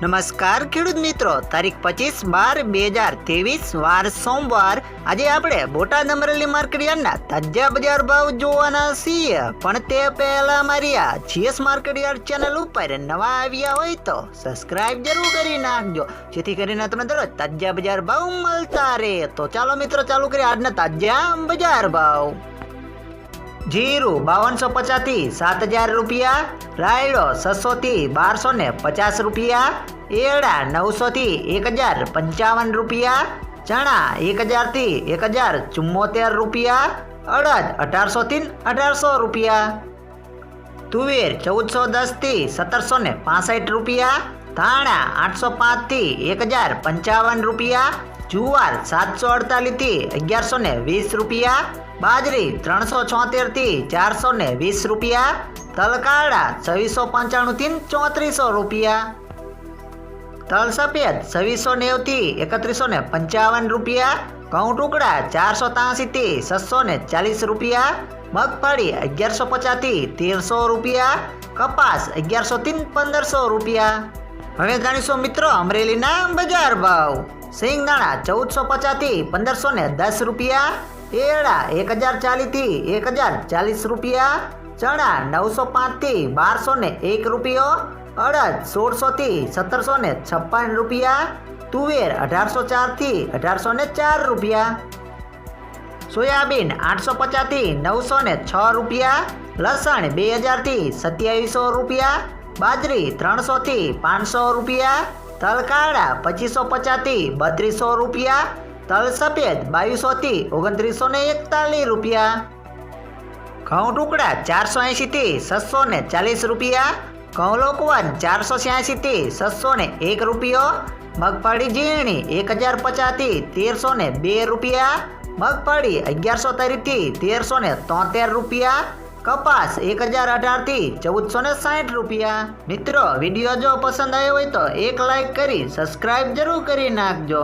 નમસ્કાર ખેડૂત મિત્રો, તારીખ 25/12/2023 વાર સોમવાર. આજે આપણે બોટાદ અમરેલી માર્કેટ યાર્ડના તાજા બજાર ભાવ જોવાના છીએ. પણ તે પહેલા મારી આ જીએસ માર્કેટ યાર્ડ ચેનલ ઉપર નવા આવ્યા હોય તો સબસ્ક્રાઇબ જરૂર કરી નાખજો, જેથી કરીને તમને દરરોજ તાજા બજાર ભાવ મળતા રહે. તો ચાલો મિત્રો, ચાલુ કરીએ આજના તાજા બજાર ભાવ. જીરું 5250 થી 7000 રૂપિયા, રાયડો 600 થી 1250 રૂપિયા, એરડા 900 થી 1055 રૂપિયા, ચણા 1000 થી 1074 રૂપિયા, અડદ 1800 થી 1800 રૂપિયા, તુવેર 1410 થી 1765 રૂપિયા, ધાણા 805 થી 1055 રૂપિયા, જુવાર 748 થી 1120 રૂપિયા, બાજરી 376 થી 420 રૂપિયા, તલકાળા 2695 થી 3400 રૂપિયા, તલ સફેદ 2690 થી 3155 રૂપિયા, ઘઉં ટુકડા 483 થી 640 રૂપિયા, મગફળી 1150 થી 1300 રૂપિયા, કપાસ 1100 થી 1500 રૂપિયા. હવે જાણીશું મિત્રો અમરેલીના બજાર ભાવ. સિંગદાણા 1450 થી 1510 રૂપિયા, એરડા 1040 થી 1040 રૂપિયા, ચણા 905 થી 1201 રૂપિયો, અડદ 1600 થી 1756 રૂપિયા, તુવેર 1804 થી 1804 રૂપિયા, સોયાબીન 850 થી 906 રૂપિયા, લસણ 2000 થી 2700 રૂપિયા, બાજરી 300 થી 500 રૂપિયા, તલકાળા 2550 થી 3200 રૂપિયા, તલ સફેદ 2200 થી 2941 રૂપિયા, ઘઉં ટુકડા 480 થી 640 રૂપિયા, ઘઉં લોકવન 486 થી 601 રૂપિયો, મગફળી ઝીણી 1050 થી 1302 રૂપિયા, મગફળી 1130 થી 1373 રૂપિયા, કપાસ 1018 થી 1460 રૂપિયા. મિત્રો, વિડીયો જો પસંદ આવ્યો હોય તો એક લાઈક કરી સબસ્ક્રાઇબ જરૂર કરી નાખજો.